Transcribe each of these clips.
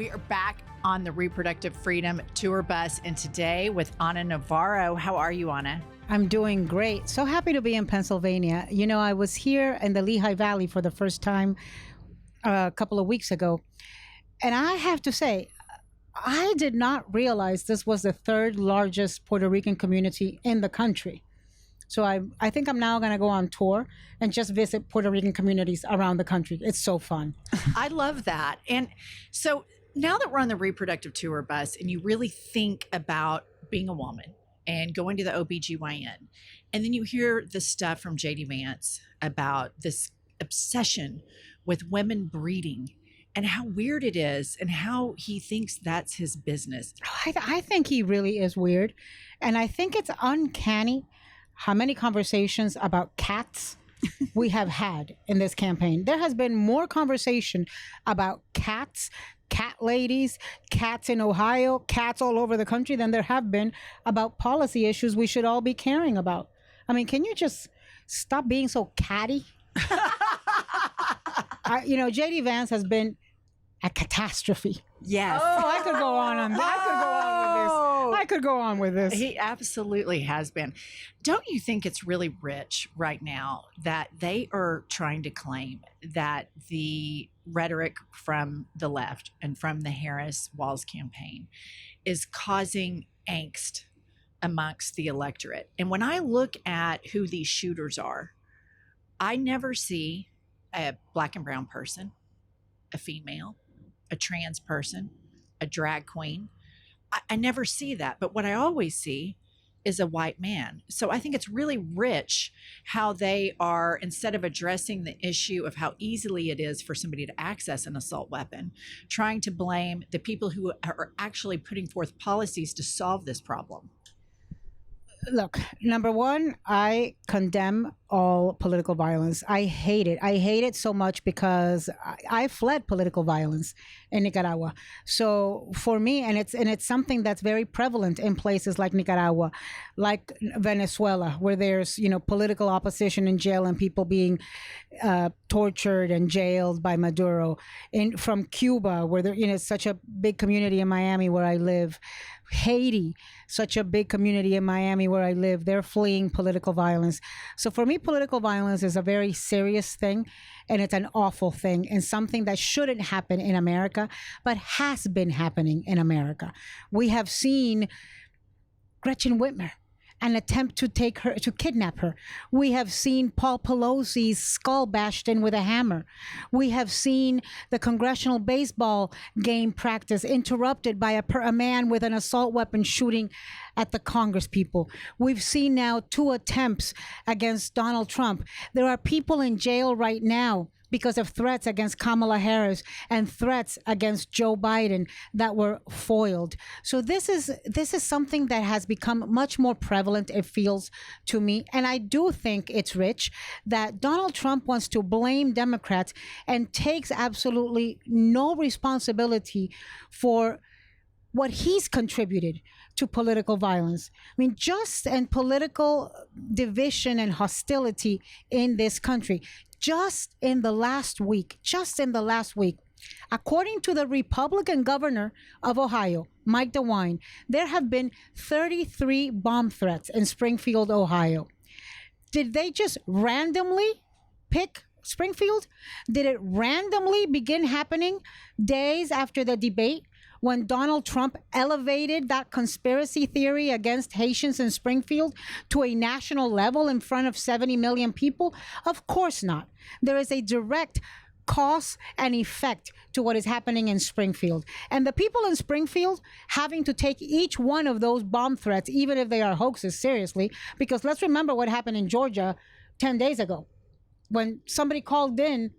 We are back on the Reproductive Freedom Tour Bus, and today with Ana Navarro. How are you, Ana? I'm doing great. So happy to be in Pennsylvania. You know, I was here in the Lehigh Valley for the first time a couple of weeks ago. And I have to say, I did not realize this was the third largest Puerto Rican community in the country. So I think I'm now going to go on tour and just visit Puerto Rican communities around the country. It's so fun. I love that. And so now that we're on the reproductive tour bus and you really think about being a woman and going to the OBGYN, and then you hear the stuff from JD Vance about this obsession with women breeding and how weird it is and how he thinks that's his business. I think he really is weird. And I think it's uncanny how many conversations about cats we have had in this campaign. There has been more conversation about cats, cat ladies, cats in Ohio, cats all over the country than there have been about policy issues we should all be caring about. I mean, can you just stop being so catty? JD Vance has been a catastrophe. Yes. Oh, I could go on that. I could go on with this. He absolutely has been. Don't you think it's really rich right now that they are trying to claim that the rhetoric from the left and from the Harris-Walz campaign is causing angst amongst the electorate? And when I look at who these shooters are, I never see a black and brown person, a female, a trans person, a drag queen. I never see that. But what I always see is a white man. So I think it's really rich how they are, instead of addressing the issue of how easily it is for somebody to access an assault weapon, trying to blame the people who are actually putting forth policies to solve this problem. Look, number one, I condemn all political violence. I hate it. I hate it so much because I fled political violence in Nicaragua. So for me, and it's something that's very prevalent in places like Nicaragua, like Venezuela, where there's, political opposition in jail and people being tortured and jailed by Maduro. From Cuba, where there, such a big community in Miami where I live. Haiti, such a big community in Miami where I live, they're fleeing political violence. So for me, political violence is a very serious thing, and it's an awful thing, and something that shouldn't happen in America, but has been happening in America. We have seen Gretchen Whitmer, an attempt to kidnap her. We have seen Paul Pelosi's skull bashed in with a hammer. We have seen the congressional baseball game practice interrupted by a man with an assault weapon shooting at the Congress people. We've seen now 2 attempts against Donald Trump. There are people in jail right now because of threats against Kamala Harris and threats against Joe Biden that were foiled. So this is something that has become much more prevalent, it feels to me. And I do think it's rich that Donald Trump wants to blame Democrats and takes absolutely no responsibility for what he's contributed to political violence. I mean, just and political division and hostility in this country. Just in the last week, according to the Republican governor of Ohio, Mike DeWine, there have been 33 bomb threats in Springfield, Ohio. Did they just randomly pick Springfield? Did it randomly begin happening days after the debate when Donald Trump elevated that conspiracy theory against Haitians in Springfield to a national level in front of 70 million people? Of course not. There is a direct cause and effect to what is happening in Springfield. And the people in Springfield having to take each one of those bomb threats, even if they are hoaxes, seriously, because let's remember what happened in Georgia 10 days ago when somebody called in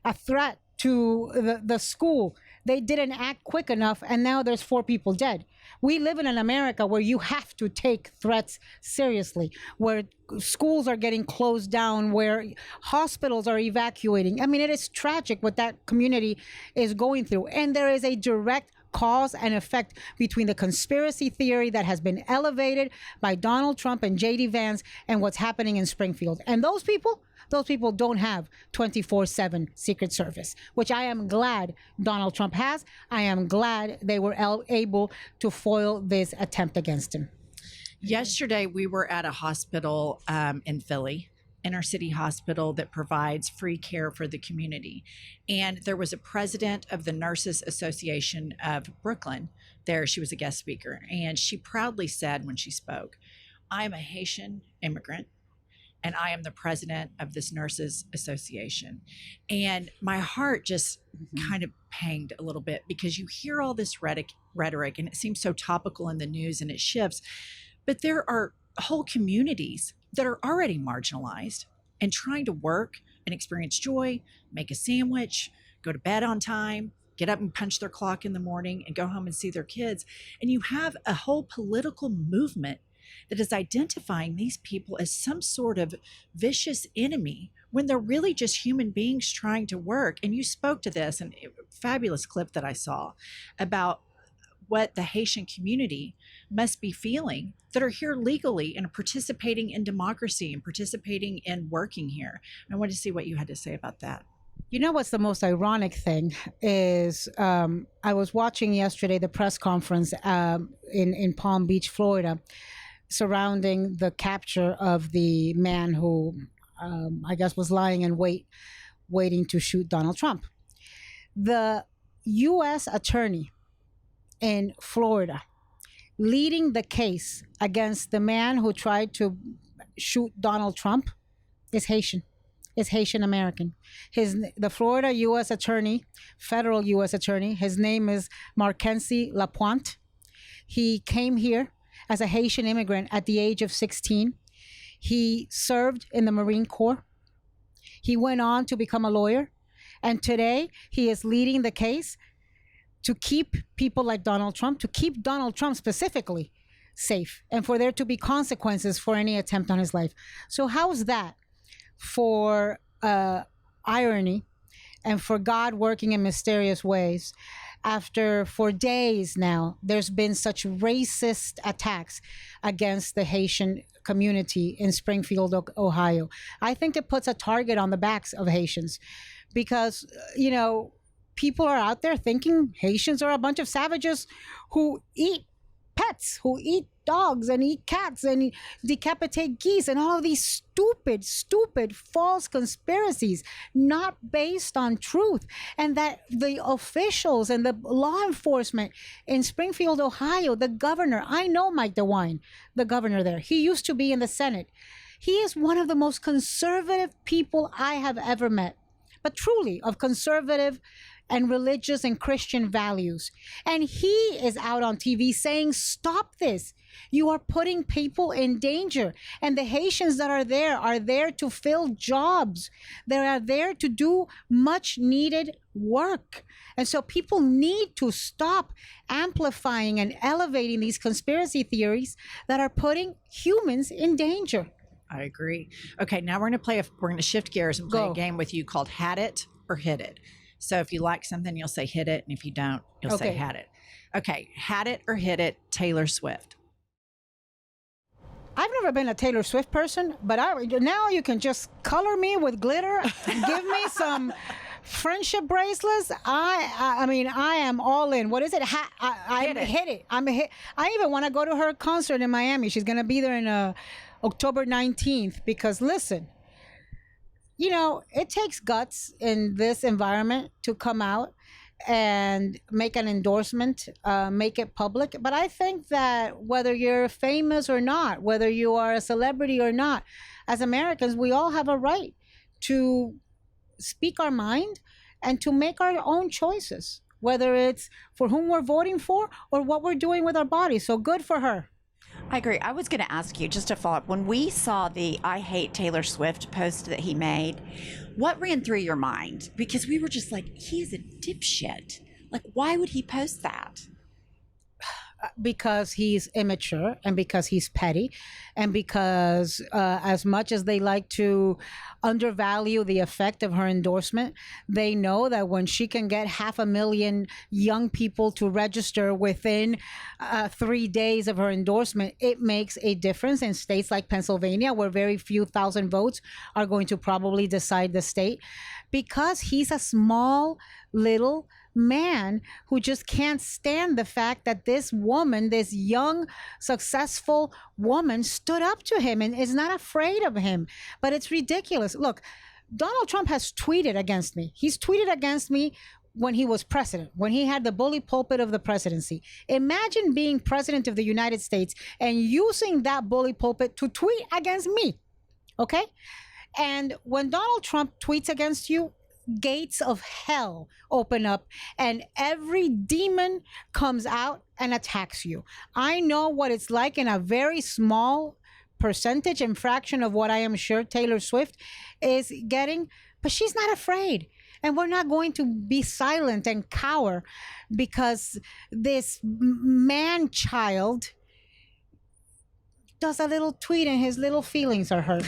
a threat to the school. They didn't act quick enough, and now there's 4 people dead. We live in an America where you have to take threats seriously, where schools are getting closed down, where hospitals are evacuating. I mean, it is tragic what that community is going through. And there is a direct cause and effect between the conspiracy theory that has been elevated by Donald Trump and JD Vance and what's happening in Springfield. And those people, Those people don't have 24/7 Secret Service, which I am glad Donald Trump has. I am glad they were able to foil this attempt against him. Yesterday, we were at a hospital in Philly, inner city hospital that provides free care for the community. And there was a president of the Nurses Association of Brooklyn there. She was a guest speaker. And she proudly said when she spoke, "I am a Haitian immigrant, and I am the president of this Nurses Association." And my heart just kind of panged a little bit, because you hear all this rhetoric and it seems so topical in the news and it shifts. But there are whole communities that are already marginalized and trying to work and experience joy, make a sandwich, go to bed on time, get up and punch their clock in the morning and go home and see their kids. And you have a whole political movement that is identifying these people as some sort of vicious enemy when they're really just human beings trying to work. And you spoke to this, and fabulous clip that I saw about what the Haitian community must be feeling that are here legally and participating in democracy and participating in working here. I wanted to see what you had to say about that. You know what's the most ironic thing is I was watching yesterday the press conference in Palm Beach, Florida, surrounding the capture of the man who I guess was lying in wait, waiting to shoot Donald Trump. The U.S. attorney in Florida leading the case against the man who tried to shoot Donald Trump is Haitian. Is Haitian American. The Florida U.S. attorney, federal U.S. attorney, his name is Marquency Lapointe. He came here as a Haitian immigrant at the age of 16. He served in the Marine Corps. He went on to become a lawyer. And today he is leading the case to keep people like Donald Trump, to keep Donald Trump specifically safe, and for there to be consequences for any attempt on his life. So how's that for irony and for God working in mysterious ways after for days now there's been such racist attacks against the Haitian community in Springfield, Ohio? I think it puts a target on the backs of Haitians because, you know, people are out there thinking Haitians are a bunch of savages who eat pets, who eat dogs and eat cats and decapitate geese, and all of these stupid false conspiracies not based on truth. And that the officials and the law enforcement in Springfield, Ohio, the governor, I know Mike DeWine, the governor there, he used to be in the Senate. He is one of the most conservative people I have ever met, but truly of conservative and religious and Christian values. And he is out on TV saying, stop this. You are putting people in danger. And the Haitians that are there to fill jobs. They are there to do much needed work. And so people need to stop amplifying and elevating these conspiracy theories that are putting humans in danger. I agree. Okay, now we're going to shift gears and play a game with you called Had It or Hit It. So if you like something, you'll say hit it. And if you don't, you'll say had it. Okay. Had it or hit it, Taylor Swift. I've never been a Taylor Swift person, but now you can just color me with glitter, give me some friendship bracelets. I mean, I am all in. What is it? Hit it. I even want to go to her concert in Miami. She's going to be there in October 19th because listen, you know, it takes guts in this environment to come out and make an endorsement, make it public. But I think that whether you're famous or not, whether you are a celebrity or not, as Americans, we all have a right to speak our mind and to make our own choices, whether it's for whom we're voting for or what we're doing with our bodies. So good for her. I agree. I was going to ask you, just to follow up, when we saw the I Hate Taylor Swift post that he made, what ran through your mind? Because we were just like, he is a dipshit. Like, why would he post that? because he's immature and because he's petty and because as much as they like to undervalue the effect of her endorsement, they know that when she can get 500,000 young people to register within 3 days of her endorsement, it makes a difference in states like Pennsylvania, where very few thousand votes are going to probably decide the state, because he's a small little man who just can't stand the fact that this woman, this young, successful woman, stood up to him and is not afraid of him. But it's ridiculous. Look, Donald Trump has tweeted against me. He's tweeted against me when he was president, when he had the bully pulpit of the presidency. Imagine being president of the United States and using that bully pulpit to tweet against me. Okay? And when Donald Trump tweets against you, gates of hell open up and every demon comes out and attacks you. I know what it's like in a very small percentage and fraction of what I am sure Taylor Swift is getting, but she's not afraid. And we're not going to be silent and cower because this man child does a little tweet and his little feelings are hurt.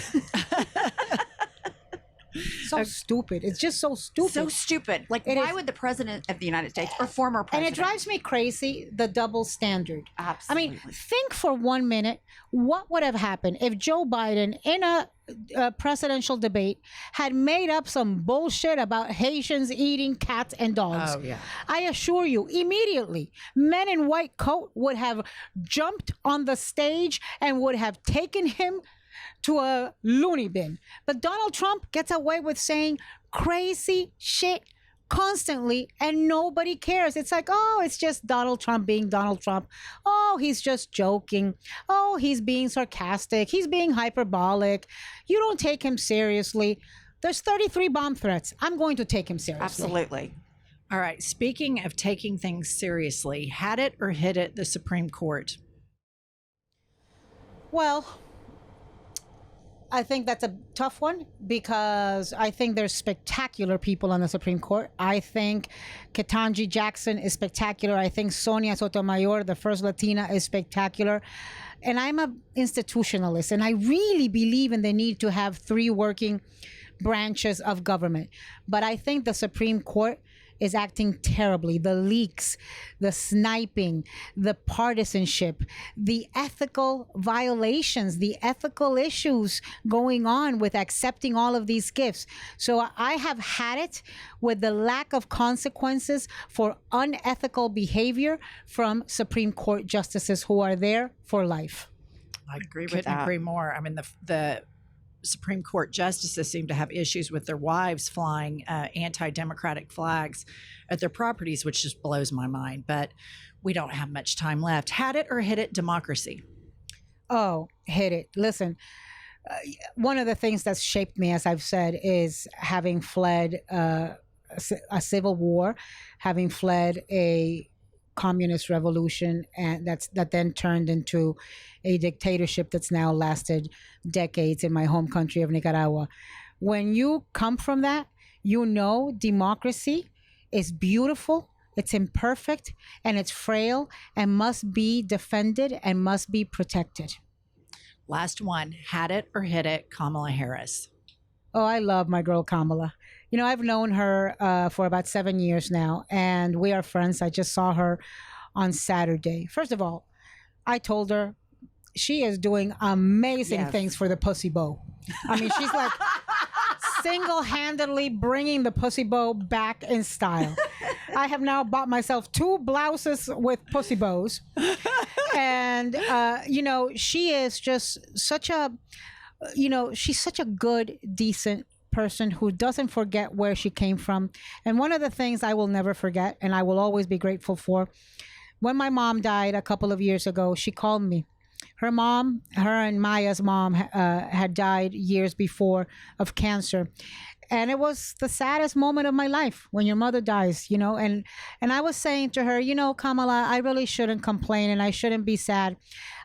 So stupid. It's just so stupid. So stupid. Like, why would the president of the United States or former president? And it drives me crazy, the double standard. Absolutely. I mean, think for 1 minute, what would have happened if Joe Biden in a presidential debate had made up some bullshit about Haitians eating cats and dogs? Oh, yeah. I assure you, immediately, men in white coat would have jumped on the stage and would have taken him to a loony bin. But Donald Trump gets away with saying crazy shit constantly and nobody cares. It's like, oh, it's just Donald Trump being Donald Trump. Oh, he's just joking. Oh, he's being sarcastic. He's being hyperbolic. You don't take him seriously. There's 33 bomb threats. I'm going to take him seriously. Absolutely. All right. Speaking of taking things seriously, had it or hit it the Supreme Court? Well, I think that's a tough one because I think there's spectacular people on the Supreme Court. I think Ketanji Jackson is spectacular. I think Sonia Sotomayor, the first Latina, is spectacular. And I'm an institutionalist, and I really believe in the need to have 3 working branches of government. But I think the Supreme Court is acting terribly. The leaks, the sniping, the partisanship, the ethical violations, the ethical issues going on with accepting all of these gifts. So I have had it with the lack of consequences for unethical behavior from Supreme Court justices who are there for life. I couldn't agree more. I mean, the Supreme Court justices seem to have issues with their wives flying anti-democratic flags at their properties, which just blows my mind. But we don't have much time left. Had it or hit it democracy? Oh, hit it. Listen, one of the things that's shaped me, as I've said, is having fled a civil war, having fled a communist revolution, and that then turned into a dictatorship that's now lasted decades in my home country of Nicaragua. When you come from that, you know democracy is beautiful, it's imperfect, and it's frail, and must be defended and must be protected. Last one, had it or hit it, Kamala Harris? Oh, I love my girl Kamala. You know, I've known her for about 7 years now, and we are friends. I just saw her on Saturday. First of all, I told her she is doing amazing things for the pussy bow. I mean, she's like single-handedly bringing the pussy bow back in style. I have now bought myself 2 blouses with pussy bows. And, you know, she is just such a, you know, she's such a good, decent person who doesn't forget where she came from. And one of the things I will never forget, and I will always be grateful for, when my mom died a couple of years ago, she called me. Her and Maya's mom had died years before of cancer. And it was the saddest moment of my life when your mother dies, you know. And I was saying to her, you know, Kamala, I really shouldn't complain and I shouldn't be sad.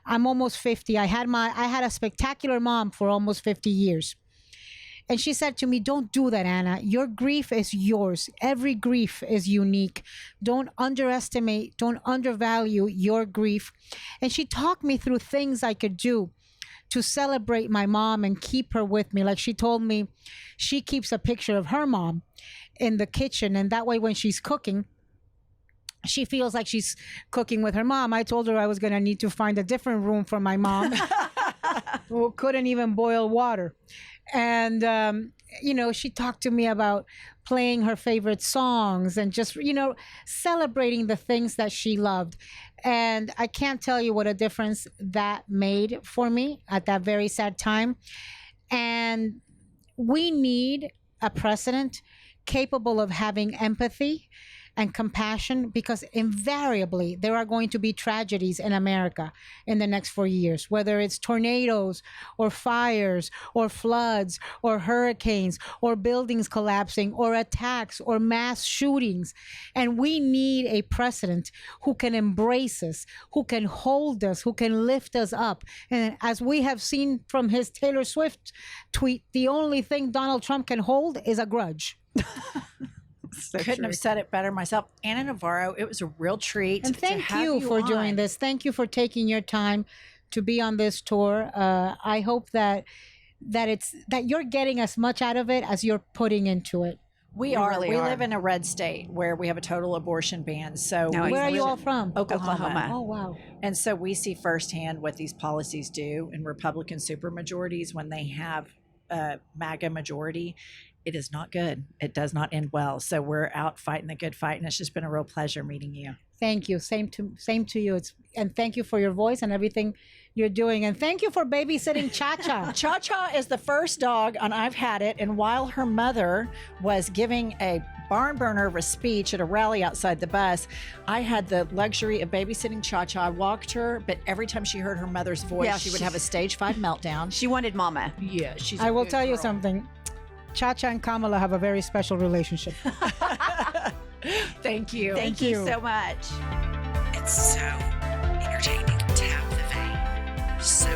I'm almost 50. I had a spectacular mom for almost 50 years. And she said to me, don't do that, Anna. Your grief is yours. Every grief is unique. Don't underestimate, don't undervalue your grief. And she talked me through things I could do to celebrate my mom and keep her with me. Like she told me she keeps a picture of her mom in the kitchen. And that way when she's cooking, she feels like she's cooking with her mom. I told her I was going to need to find a different room for my mom who couldn't even boil water. And, she talked to me about playing her favorite songs and just, celebrating the things that she loved. And I can't tell you what a difference that made for me at that very sad time. And we need a president capable of having empathy and compassion, because invariably there are going to be tragedies in America in the next 4 years, whether it's tornadoes or fires or floods or hurricanes or buildings collapsing or attacks or mass shootings. And we need a president who can embrace us, who can hold us, who can lift us up. And as we have seen from his Taylor Swift tweet, the only thing Donald Trump can hold is a grudge. So couldn't have said it better myself. Anna Navarro, it was a real treat. And thank you for doing this. Thank you for taking your time to be on this tour. I hope that you're getting as much out of it as you're putting into it. We live in a red state where we have a total abortion ban. So where are you all from? Oklahoma. Oh, wow. And so we see firsthand what these policies do in Republican supermajorities when they have a MAGA majority. It is not good. It does not end well. So we're out fighting the good fight, and it's just been a real pleasure meeting you. Thank you. Same to you. And thank you for your voice and everything you're doing. And thank you for babysitting Cha-Cha. Cha-Cha is the first dog, and I've had it. And while her mother was giving a barn burner of a speech at a rally outside the bus, I had the luxury of babysitting Cha-Cha. I walked her, but every time she heard her mother's voice, she would have a stage 5 meltdown. She wanted mama. Yeah, she's I will tell you something. Cha-Cha and Kamala have a very special relationship. Thank you. Thank you so much. It's so entertaining. Tap the vein. So